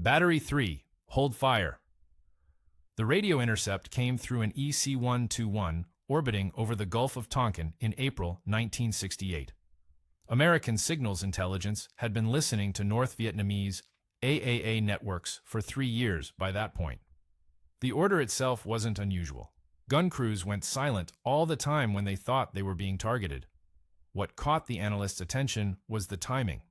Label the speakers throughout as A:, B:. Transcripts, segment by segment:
A: Battery 3. Hold fire. The radio intercept came through an EC-121 orbiting over the Gulf of Tonkin in April 1968. American signals intelligence had been listening to North Vietnamese AAA networks for 3 years by that point. The order itself wasn't unusual. Gun crews went silent all the time when they thought they were being targeted. What caught the analyst's attention was the timing.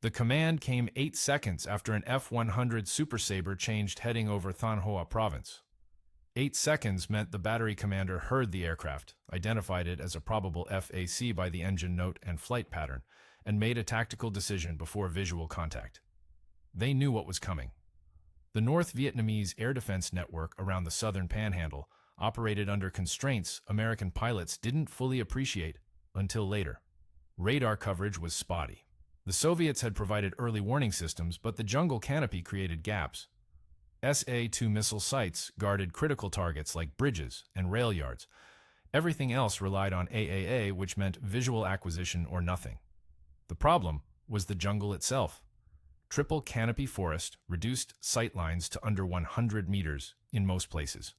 A: The command came 8 seconds after an F-100 Super Sabre changed heading over Thanh Hoa province. 8 seconds meant the battery commander heard the aircraft, identified it as a probable FAC by the engine note and flight pattern, and made a tactical decision before visual contact. They knew what was coming. The North Vietnamese air defense network around the southern panhandle operated under constraints American pilots didn't fully appreciate until later. Radar coverage was spotty. The Soviets had provided early warning systems, but the jungle canopy created gaps. SA-2 missile sites guarded critical targets like bridges and rail yards. Everything else relied on AAA, which meant visual acquisition or nothing. The problem was the jungle itself. Triple-canopy forest reduced sight lines to under 100 meters in most places.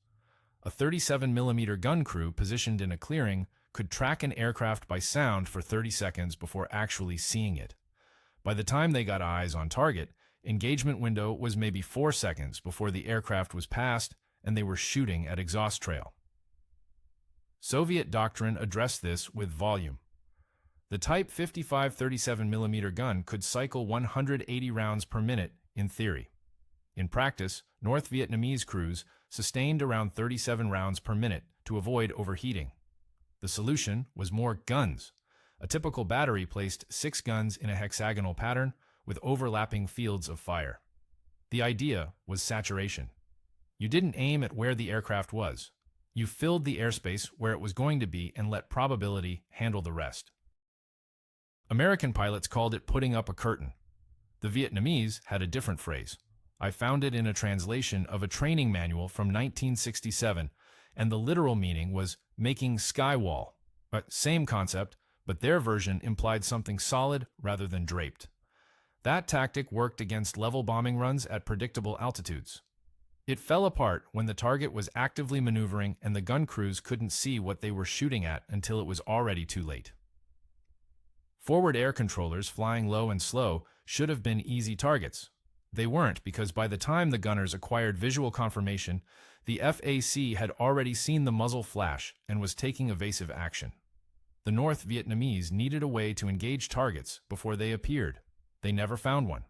A: A 37mm gun crew positioned in a clearing could track an aircraft by sound for 30 seconds before actually seeing it. By the time they got eyes on target, engagement window was maybe 4 seconds before the aircraft was passed and they were shooting at exhaust trail. Soviet doctrine addressed this with volume. The Type 55 37mm gun could cycle 180 rounds per minute in theory. In practice, North Vietnamese crews sustained around 37 rounds per minute to avoid overheating. The solution was more guns. A typical battery placed 6 guns in a hexagonal pattern with overlapping fields of fire. The idea was saturation. You didn't aim at where the aircraft was. You filled the airspace where it was going to be and let probability handle the rest. American pilots called it putting up a curtain. The Vietnamese had a different phrase. I found it in a translation of a training manual from 1967, and the literal meaning was making skywall. Same concept, but their version implied something solid rather than draped. That tactic worked against level bombing runs at predictable altitudes. It fell apart when the target was actively maneuvering and the gun crews couldn't see what they were shooting at until it was already too late. Forward air controllers flying low and slow should have been easy targets. They weren't, because by the time the gunners acquired visual confirmation, the FAC had already seen the muzzle flash and was taking evasive action. The North Vietnamese needed a way to engage targets before they appeared. They never found one.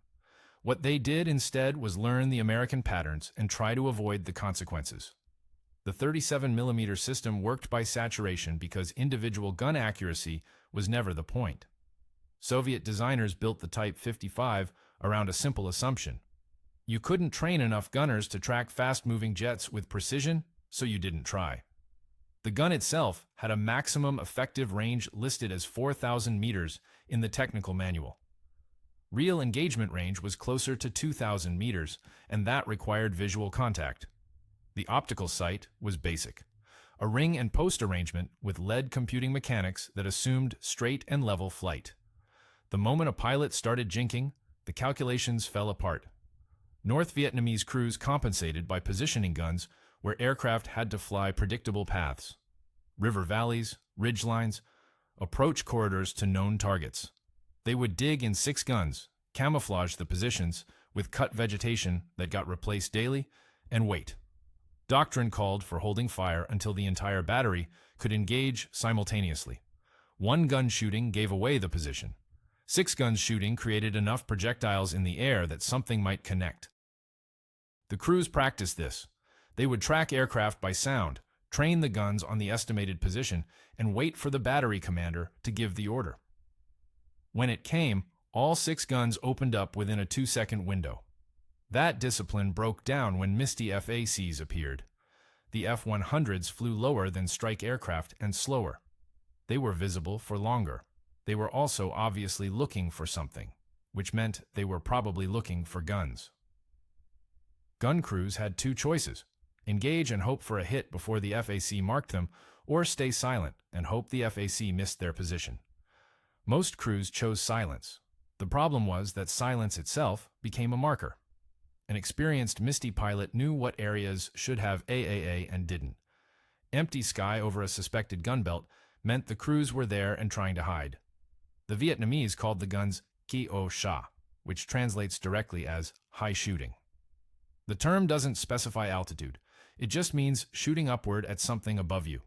A: What they did instead was learn the American patterns and try to avoid the consequences. The 37mm system worked by saturation because individual gun accuracy was never the point. Soviet designers built the Type 55 around a simple assumption. You couldn't train enough gunners to track fast-moving jets with precision, so you didn't try. The gun itself had a maximum effective range listed as 4,000 meters in the technical manual. Real engagement range was closer to 2,000 meters, and that required visual contact. The optical sight was basic. A ring and post arrangement with lead computing mechanics that assumed straight and level flight. The moment a pilot started jinking, the calculations fell apart. North Vietnamese crews compensated by positioning guns where aircraft had to fly predictable paths. River valleys, ridge lines, approach corridors to known targets. They would dig in 6 guns, camouflage the positions with cut vegetation that got replaced daily, and wait. Doctrine called for holding fire until the entire battery could engage simultaneously. 1 gun shooting gave away the position. 6 guns shooting created enough projectiles in the air that something might connect. The crews practiced this. They would track aircraft by sound, train the guns on the estimated position, and wait for the battery commander to give the order. When it came, all 6 guns opened up within a 2-second window. That discipline broke down when Misty FACs appeared. The F-100s flew lower than strike aircraft and slower. They were visible for longer. They were also obviously looking for something, which meant they were probably looking for guns. Gun crews had 2 choices: engage and hope for a hit before the FAC marked them, or stay silent and hope the FAC missed their position. Most crews chose silence. The problem was that silence itself became a marker. An experienced Misty pilot knew what areas should have AAA and didn't. Empty sky over a suspected gun belt meant the crews were there and trying to hide. The Vietnamese called the guns Ki O Sha, which translates directly as high shooting. The term doesn't specify altitude. It just means shooting upward at something above you.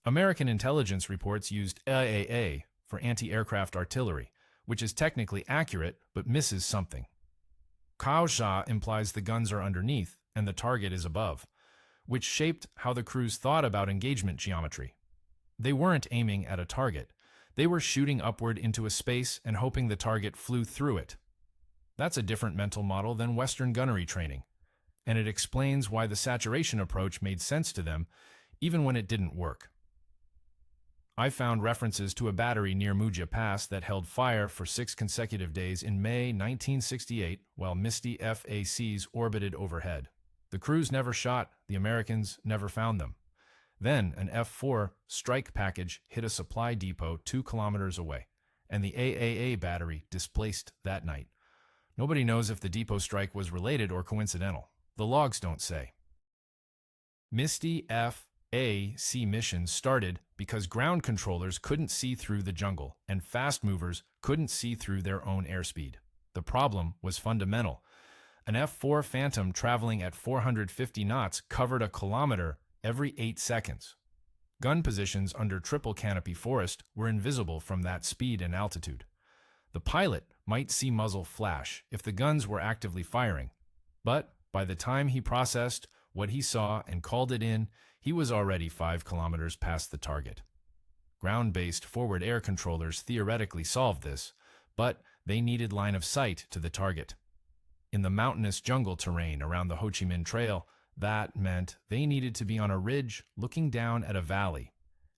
A: American intelligence reports used AAA for anti-aircraft artillery, which is technically accurate but misses something. Kao Sha implies the guns are underneath and the target is above, which shaped how the crews thought about engagement geometry. They weren't aiming at a target. They were shooting upward into a space and hoping the target flew through it. That's a different mental model than Western gunnery training, and it explains why the saturation approach made sense to them, even when it didn't work. I found references to a battery near Muja Pass that held fire for 6 consecutive days in May 1968 while Misty FACs orbited overhead. The crews never shot, the Americans never found them. Then an F-4 strike package hit a supply depot 2 kilometers away, and the AAA battery displaced that night. Nobody knows if the depot strike was related or coincidental. The logs don't say. Misty FAC missions started because ground controllers couldn't see through the jungle, and fast movers couldn't see through their own airspeed. The problem was fundamental. An F-4 Phantom traveling at 450 knots covered a kilometer every 8 seconds. Gun positions under triple-canopy forest were invisible from that speed and altitude. The pilot might see muzzle flash if the guns were actively firing, but by the time he processed what he saw and called it in, he was already 5 kilometers past the target. Ground-based forward air controllers theoretically solved this, but they needed line of sight to the target. In the mountainous jungle terrain around the Ho Chi Minh Trail, that meant they needed to be on a ridge looking down at a valley,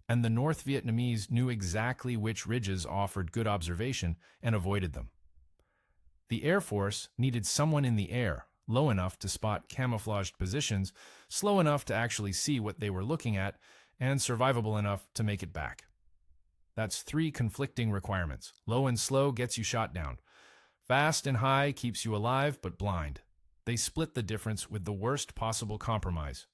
A: and the North Vietnamese knew exactly which ridges offered good observation and avoided them. The Air Force needed someone in the air, low enough to spot camouflaged positions, slow enough to actually see what they were looking at, and survivable enough to make it back. That's 3 conflicting requirements. Low and slow gets you shot down. Fast and high keeps you alive but blind. They split the difference with the worst possible compromise.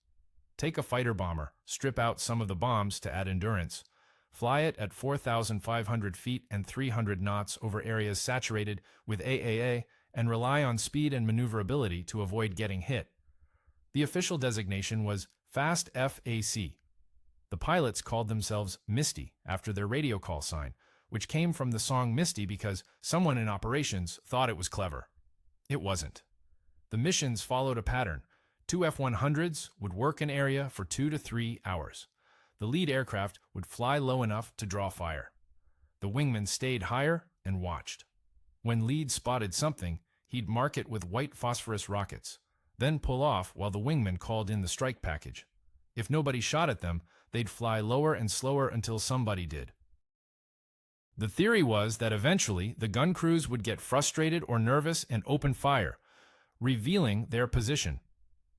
A: Take a fighter bomber, strip out some of the bombs to add endurance, fly it at 4,500 feet and 300 knots over areas saturated with AAA, and rely on speed and maneuverability to avoid getting hit. The official designation was Fast FAC. The pilots called themselves Misty after their radio call sign, which came from the song Misty because someone in operations thought it was clever. It wasn't. The missions followed a pattern. 2 F-100s would work an area for 2 to 3 hours. The lead aircraft would fly low enough to draw fire. The wingman stayed higher and watched. When lead spotted something, he'd mark it with white phosphorus rockets, then pull off while the wingman called in the strike package. If nobody shot at them, they'd fly lower and slower until somebody did. The theory was that eventually the gun crews would get frustrated or nervous and open fire, revealing their position.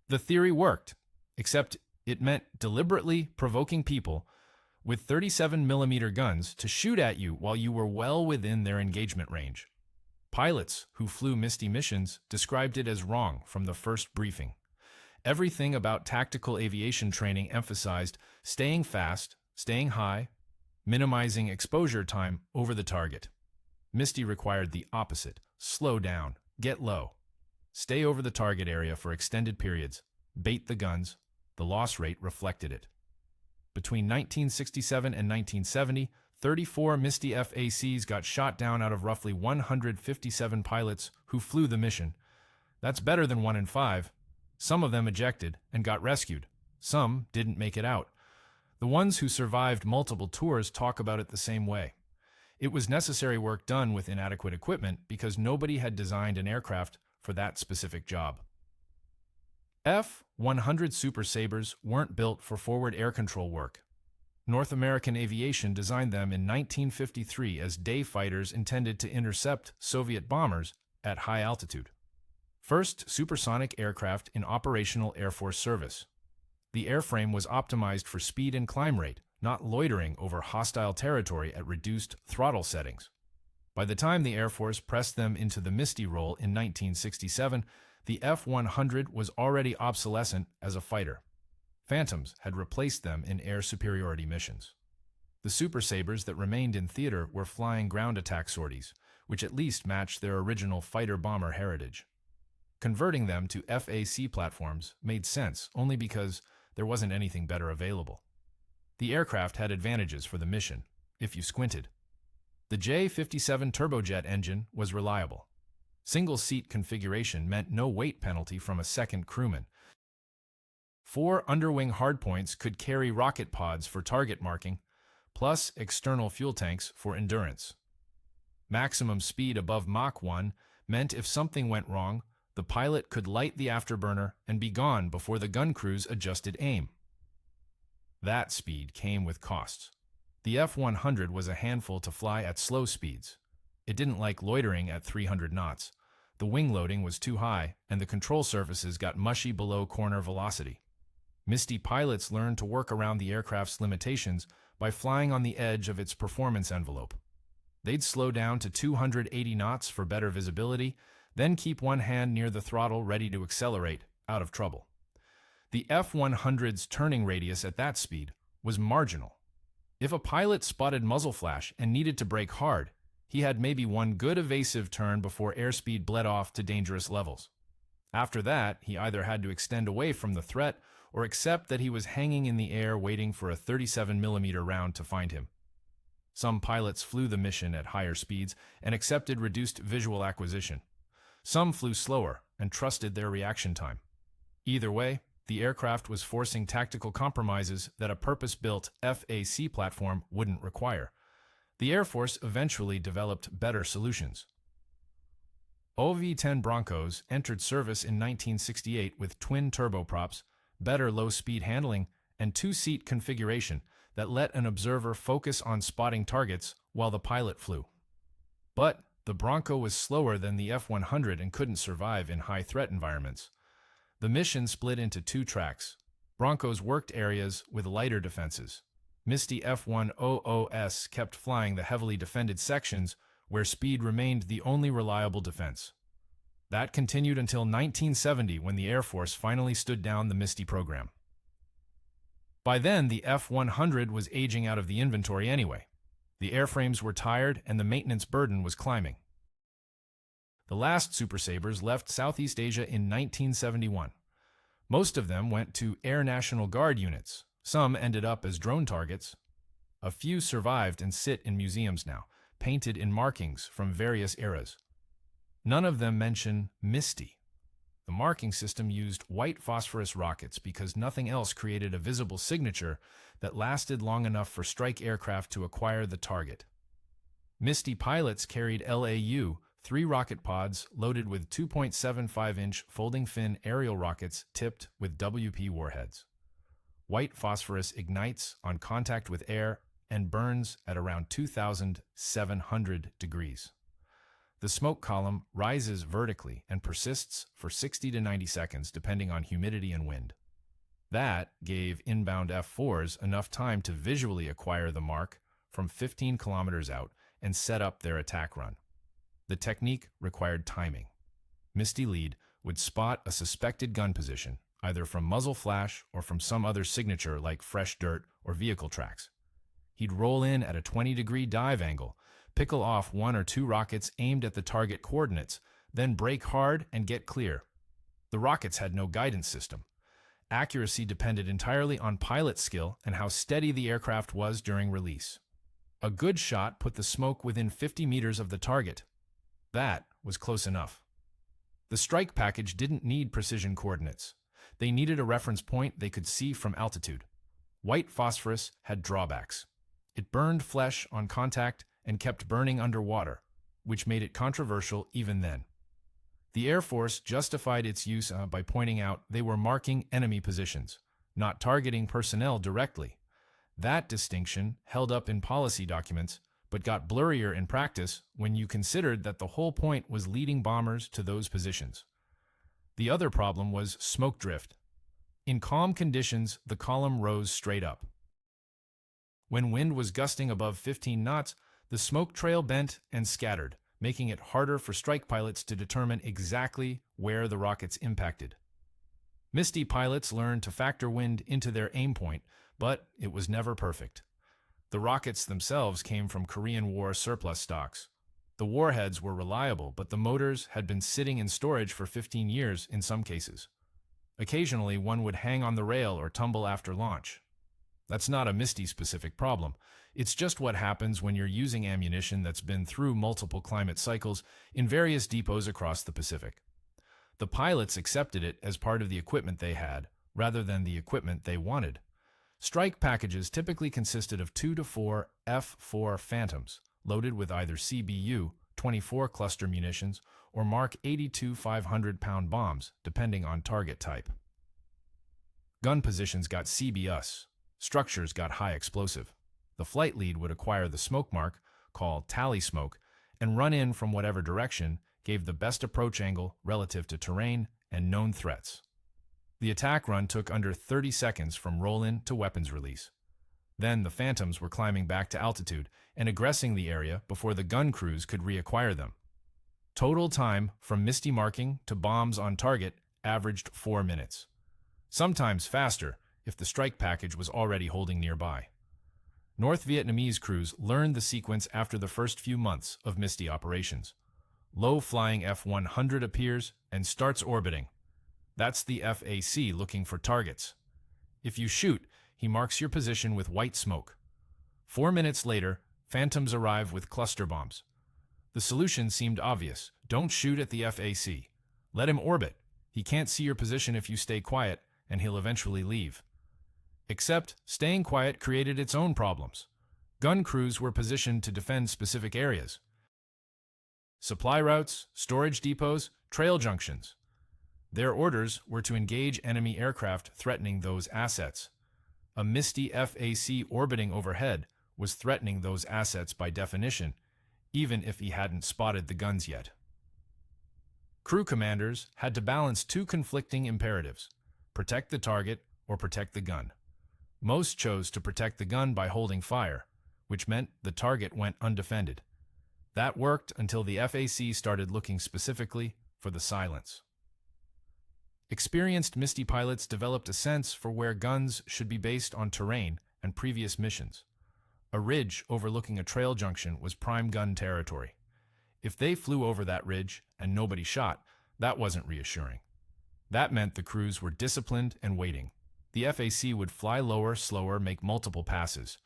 A: The theory worked, except it meant deliberately provoking people with 37mm guns to shoot at you while you were well within their engagement range. Pilots who flew Misty missions described it as wrong from the first briefing. Everything about tactical aviation training emphasized staying fast, staying high, minimizing exposure time over the target. Misty required the opposite: slow down, get low, stay over the target area for extended periods, bait the guns. The loss rate reflected it. Between 1967 and 1970, 34 Misty FACs got shot down out of roughly 157 pilots who flew the mission. That's better than 1 in 5. Some of them ejected and got rescued. Some didn't make it out. The ones who survived multiple tours talk about it the same way. It was necessary work done with inadequate equipment because nobody had designed an aircraft for that specific job. F-100 Super Sabres weren't built for forward air control work. North American Aviation designed them in 1953 as day fighters intended to intercept Soviet bombers at high altitude. First supersonic aircraft in operational Air Force service. The airframe was optimized for speed and climb rate, not loitering over hostile territory at reduced throttle settings. By the time the Air Force pressed them into the Misty role in 1967, the F-100 was already obsolescent as a fighter. Phantoms had replaced them in air superiority missions. The Super Sabres that remained in theater were flying ground attack sorties, which at least matched their original fighter-bomber heritage. Converting them to FAC platforms made sense only because there wasn't anything better available. The aircraft had advantages for the mission, if you squinted. The J-57 turbojet engine was reliable. Single-seat configuration meant no weight penalty from a second crewman. 4 underwing hardpoints could carry rocket pods for target marking, plus external fuel tanks for endurance. Maximum speed above Mach 1 meant if something went wrong, the pilot could light the afterburner and be gone before the gun crews adjusted aim. That speed came with costs. The F-100 was a handful to fly at slow speeds. It didn't like loitering at 300 knots. The wing loading was too high, and the control surfaces got mushy below corner velocity. Misty pilots learned to work around the aircraft's limitations by flying on the edge of its performance envelope. They'd slow down to 280 knots for better visibility, then keep one hand near the throttle ready to accelerate, out of trouble. The F-100's turning radius at that speed was marginal. If a pilot spotted muzzle flash and needed to brake hard, he had maybe one good evasive turn before airspeed bled off to dangerous levels. After that, he either had to extend away from the threat or accept that he was hanging in the air waiting for a 37mm round to find him. Some pilots flew the mission at higher speeds and accepted reduced visual acquisition. Some flew slower and trusted their reaction time. Either way, the aircraft was forcing tactical compromises that a purpose-built FAC platform wouldn't require. The Air Force eventually developed better solutions. OV-10 Broncos entered service in 1968 with twin turboprops, better low-speed handling, and two-seat configuration that let an observer focus on spotting targets while the pilot flew. But the Bronco was slower than the F-100 and couldn't survive in high-threat environments. The mission split into 2 tracks. Broncos worked areas with lighter defenses. Misty F-100s kept flying the heavily defended sections where speed remained the only reliable defense. That continued until 1970 when the Air Force finally stood down the Misty program. By then, the F-100 was aging out of the inventory anyway. The airframes were tired and the maintenance burden was climbing. The last Super Sabres left Southeast Asia in 1971. Most of them went to Air National Guard units. Some ended up as drone targets. A few survived and sit in museums now, painted in markings from various eras. None of them mention Misty. The marking system used white phosphorus rockets because nothing else created a visible signature that lasted long enough for strike aircraft to acquire the target. Misty pilots carried LAU, 3 rocket pods loaded with 2.75-inch folding fin aerial rockets tipped with WP warheads. White phosphorus ignites on contact with air and burns at around 2,700 degrees. The smoke column rises vertically and persists for 60 to 90 seconds depending on humidity and wind. That gave inbound F-4s enough time to visually acquire the mark from 15 kilometers out and set up their attack run. The technique required timing. Misty Lead would spot a suspected gun position, either from muzzle flash or from some other signature like fresh dirt or vehicle tracks. He'd roll in at a 20-degree dive angle, pickle off 1 or 2 rockets aimed at the target coordinates, then brake hard and get clear. The rockets had no guidance system. Accuracy depended entirely on pilot skill and how steady the aircraft was during release. A good shot put the smoke within 50 meters of the target. That was close enough. The strike package didn't need precision coordinates. They needed a reference point they could see from altitude. White phosphorus had drawbacks. It burned flesh on contact and kept burning underwater, which made it controversial even then. The Air Force justified its use by pointing out they were marking enemy positions, not targeting personnel directly. That distinction held up in policy documents, but got blurrier in practice when you considered that the whole point was leading bombers to those positions. The other problem was smoke drift. In calm conditions, the column rose straight up. When wind was gusting above 15 knots, The smoke trail bent and scattered, making it harder for strike pilots to determine exactly where the rockets impacted. Misty pilots learned to factor wind into their aim point, but it was never perfect. The rockets themselves came from Korean War surplus stocks. The warheads were reliable, but the motors had been sitting in storage for 15 years in some cases. Occasionally, one would hang on the rail or tumble after launch. That's not a Misty-specific problem. It's just what happens when you're using ammunition that's been through multiple climate cycles in various depots across the Pacific. The pilots accepted it as part of the equipment they had, rather than the equipment they wanted. Strike packages typically consisted of 2 to 4 F-4 Phantoms, loaded with either CBU, 24 cluster munitions, or Mark 82 500-pound bombs, depending on target type. Gun positions got CBUs. Structures got high explosive. The flight lead would acquire the smoke mark, called tally smoke, and run in from whatever direction gave the best approach angle relative to terrain and known threats. The attack run took under 30 seconds from roll-in to weapons release. Then the Phantoms were climbing back to altitude and aggressing the area before the gun crews could reacquire them. Total time from Misty marking to bombs on target averaged 4 minutes. Sometimes faster if the strike package was already holding nearby. North Vietnamese crews learned the sequence after the first few months of Misty operations. Low-flying F-100 appears and starts orbiting. That's the FAC looking for targets. If you shoot, he marks your position with white smoke. 4 minutes later, Phantoms arrive with cluster bombs. The solution seemed obvious. Don't shoot at the FAC. Let him orbit. He can't see your position if you stay quiet, and he'll eventually leave. Except, staying quiet created its own problems. Gun crews were positioned to defend specific areas. Supply routes, storage depots, trail junctions. Their orders were to engage enemy aircraft threatening those assets. A Misty FAC orbiting overhead was threatening those assets by definition, even if he hadn't spotted the guns yet. Crew commanders had to balance two conflicting imperatives: protect the target or protect the gun. Most chose to protect the gun by holding fire, which meant the target went undefended. That worked until the FAC started looking specifically for the silence. Experienced Misty pilots developed a sense for where guns should be based on terrain and previous missions. A ridge overlooking a trail junction was prime gun territory. If they flew over that ridge and nobody shot, that wasn't reassuring. That meant the crews were disciplined and waiting. The FAC would fly lower, slower, make multiple passes.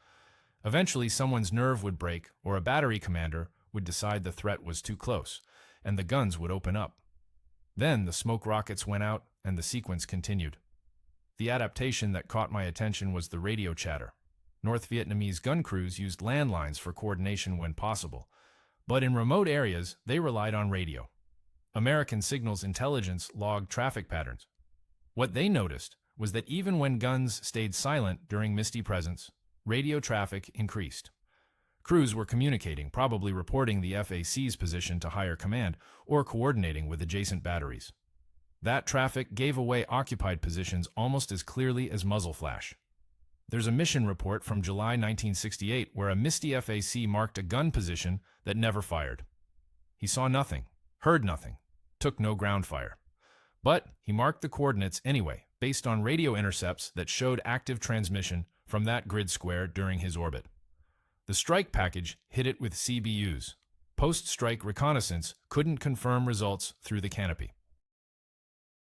A: Eventually, someone's nerve would break, or a battery commander would decide the threat was too close, and the guns would open up. Then the smoke rockets went out, and the sequence continued. The adaptation that caught my attention was the radio chatter. North Vietnamese gun crews used landlines for coordination when possible, but in remote areas, they relied on radio. American signals intelligence logged traffic patterns. What they noticed was that even when guns stayed silent during Misty presence, radio traffic increased. Crews were communicating, probably reporting the FAC's position to higher command or coordinating with adjacent batteries. That traffic gave away occupied positions almost as clearly as muzzle flash. There's a mission report from July 1968 where a Misty FAC marked a gun position that never fired. He saw nothing, heard nothing, took no ground fire. But he marked the coordinates anyway, based on radio intercepts that showed active transmission from that grid square during his orbit. The strike package hit it with CBUs. Post-strike reconnaissance couldn't confirm results through the canopy.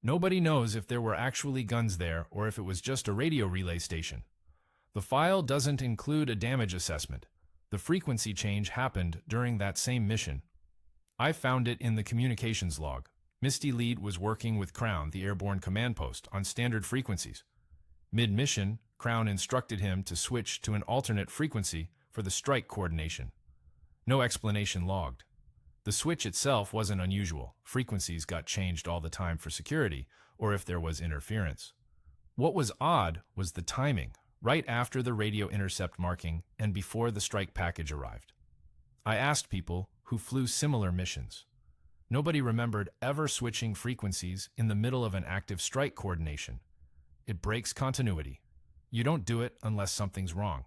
A: Nobody knows if there were actually guns there or if it was just a radio relay station. The file doesn't include a damage assessment. The frequency change happened during that same mission. I found it in the communications log. Misty Lead was working with Crown, the airborne command post, on standard frequencies. Mid-mission, Crown instructed him to switch to an alternate frequency for the strike coordination. No explanation logged. The switch itself wasn't unusual. Frequencies got changed all the time for security, or if there was interference. What was odd was the timing, right after the radio intercept marking and before the strike package arrived. I asked people who flew similar missions. Nobody remembered ever switching frequencies in the middle of an active strike coordination. It breaks continuity. You don't do it unless something's wrong.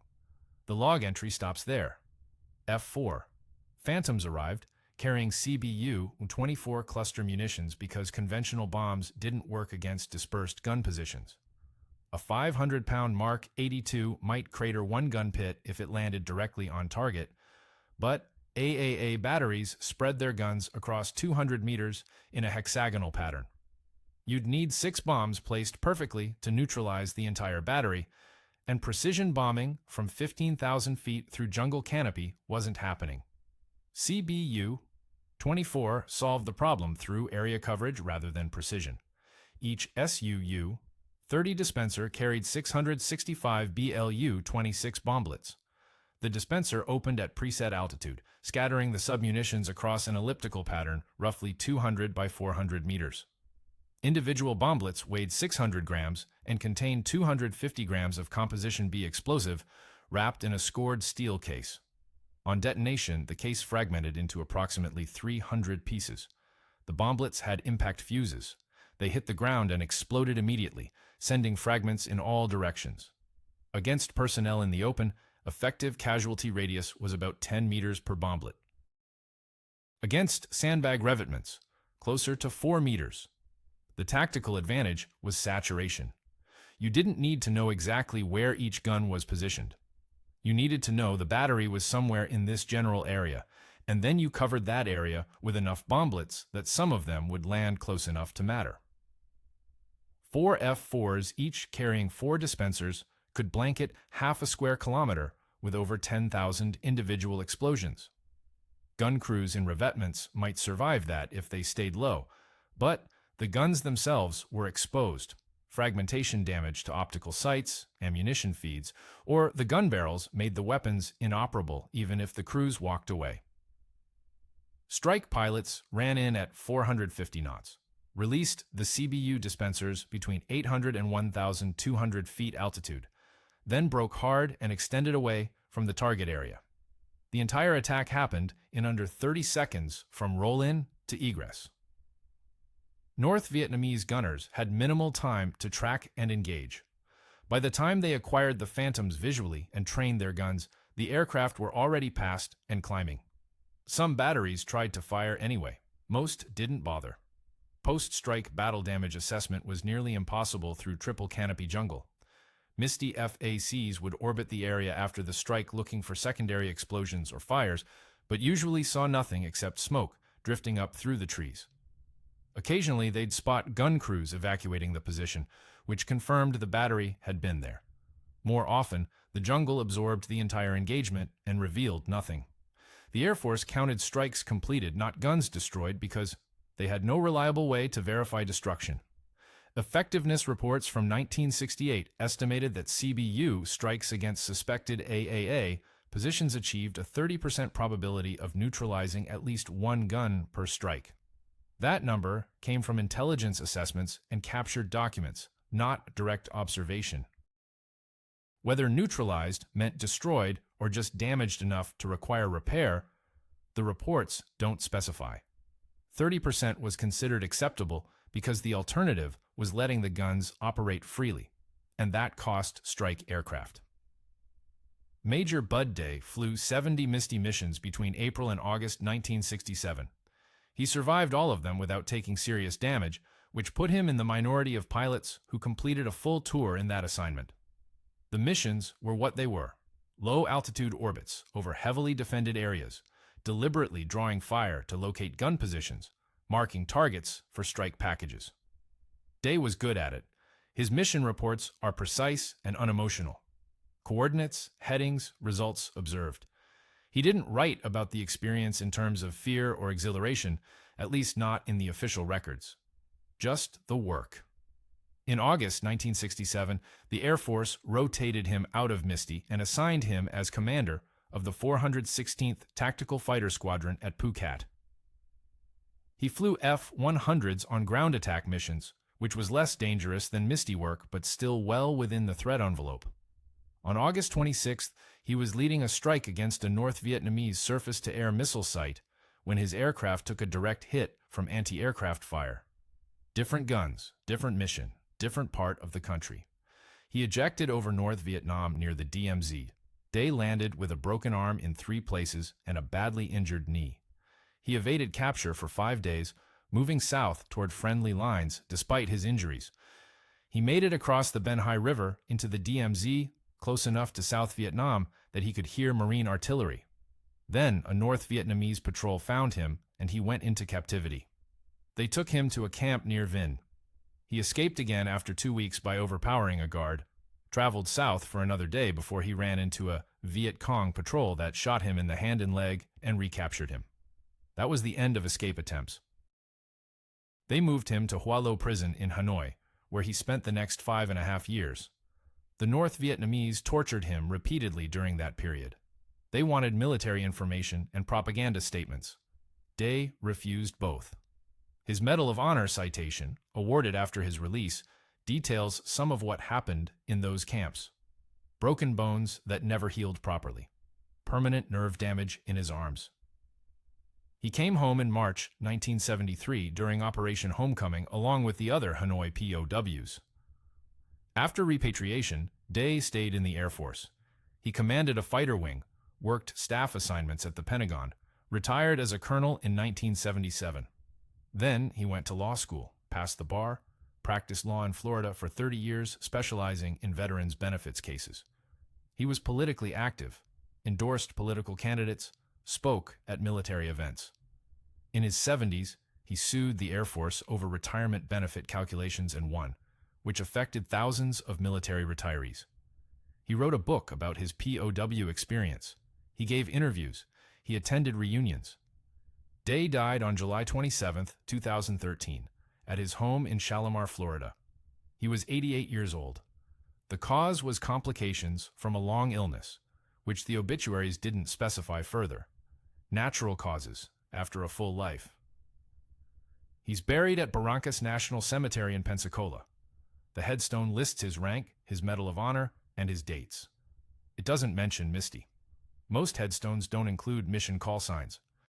A: The log entry stops there. F-4. Phantoms arrived, carrying CBU-24 cluster munitions because conventional bombs didn't work against dispersed gun positions. A 500-pound Mark 82 might crater one gun pit if it landed directly on target, but AAA batteries spread their guns across 200 meters in a hexagonal pattern. You'd need 6 bombs placed perfectly to neutralize the entire battery, and precision bombing from 15,000 feet through jungle canopy wasn't happening. CBU-24 solved the problem through area coverage rather than precision. Each SUU-30 dispenser carried 665 BLU-26 bomblets. The dispenser opened at preset altitude, scattering the submunitions across an elliptical pattern roughly 200 by 400 meters. Individual bomblets weighed 600 grams and contained 250 grams of Composition B explosive wrapped in a scored steel case. On detonation, the case fragmented into approximately 300 pieces. The bomblets had impact fuses. They hit the ground and exploded immediately, sending fragments in all directions. Against personnel in the open, effective casualty radius was about 10 meters per bomblet. Against sandbag revetments, closer to 4 meters. The tactical advantage was saturation. You didn't need to know exactly where each gun was positioned. You needed to know the battery was somewhere in this general area, and then you covered that area with enough bomblets that some of them would land close enough to matter. 4 F-4s, each carrying 4 dispensers, could blanket half a square kilometer with over 10,000 individual explosions. Gun crews in revetments might survive that if they stayed low, but the guns themselves were exposed. Fragmentation damage to optical sights, ammunition feeds, or the gun barrels made the weapons inoperable even if the crews walked away. Strike pilots ran in at 450 knots, released the CBU dispensers between 800 and 1,200 feet altitude, then broke hard and extended away from the target area. The entire attack happened in under 30 seconds from roll-in to egress. North Vietnamese gunners had minimal time to track and engage. By the time they acquired the Phantoms visually and trained their guns, the aircraft were already past and climbing. Some batteries tried to fire anyway. Most didn't bother. Post-strike battle damage assessment was nearly impossible through triple-canopy jungle. Misty FACs would orbit the area after the strike looking for secondary explosions or fires, but usually saw nothing except smoke drifting up through the trees. Occasionally, they'd spot gun crews evacuating the position, which confirmed the battery had been there. More often, the jungle absorbed the entire engagement and revealed nothing. The Air Force counted strikes completed, not guns destroyed, because they had no reliable way to verify destruction. Effectiveness reports from 1968 estimated that CBU strikes against suspected AAA positions achieved a 30% probability of neutralizing at least one gun per strike. That number came from intelligence assessments and captured documents, not direct observation. Whether neutralized meant destroyed or just damaged enough to require repair, the reports don't specify. 30% was considered acceptable because the alternative was letting the guns operate freely, and that cost strike aircraft. Major Bud Day flew 70 Misty missions between April and August 1967. He survived all of them without taking serious damage, which put him in the minority of pilots who completed a full tour in that assignment. The missions were what they were: low-altitude orbits over heavily defended areas, deliberately drawing fire to locate gun positions, marking targets for strike packages. Day was good at it. His mission reports are precise and unemotional. Coordinates, headings, results observed. He didn't write about the experience in terms of fear or exhilaration, at least not in the official records. Just the work. In August 1967, the Air Force rotated him out of Misty and assigned him as commander of the 416th Tactical Fighter Squadron at Phuket. He flew F-100s on ground attack missions, which was less dangerous than Misty work but still well within the threat envelope. On August 26th, he was leading a strike against a North Vietnamese surface-to-air missile site when his aircraft took a direct hit from anti-aircraft fire. Different guns, different mission, different part of the country. He ejected over North Vietnam near the DMZ. Day landed with a broken arm in 3 places and a badly injured knee. He evaded capture for 5 days, moving south toward friendly lines despite his injuries. He made it across the Ben Hai River into the DMZ, close enough to South Vietnam that he could hear Marine artillery. Then a North Vietnamese patrol found him, and he went into captivity. They took him to a camp near Vinh. He escaped again after 2 weeks by overpowering a guard, traveled south for another day before he ran into a Viet Cong patrol that shot him in the hand and leg and recaptured him. That was the end of escape attempts. They moved him to Hoa Lo prison in Hanoi, where he spent the next 5.5 years. The North Vietnamese tortured him repeatedly during that period. They wanted military information and propaganda statements. Day refused both. His Medal of Honor citation, awarded after his release, details some of what happened in those camps. Broken bones that never healed properly. Permanent nerve damage in his arms. He came home in March 1973 during Operation Homecoming along with the other Hanoi POWs. After repatriation, Day stayed in the Air Force. He commanded a fighter wing, worked staff assignments at the Pentagon, retired as a colonel in 1977. Then he went to law school, passed the bar, practiced law in Florida for 30 years, specializing in veterans' benefits cases. He was politically active, endorsed political candidates, spoke at military events. In his 70s, he sued the Air Force over retirement benefit calculations and won, which affected thousands of military retirees. He wrote a book about his POW experience. He gave interviews. He attended reunions. Day died on July 27, 2013, at his home in Shalimar, Florida. He was 88 years old. The cause was complications from a long illness, which the obituaries didn't specify further. Natural causes, after a full life. He's buried at Barrancas National Cemetery in Pensacola. The headstone lists his rank, his Medal of Honor, and his dates. It doesn't mention Misty. Most headstones don't include mission call signs.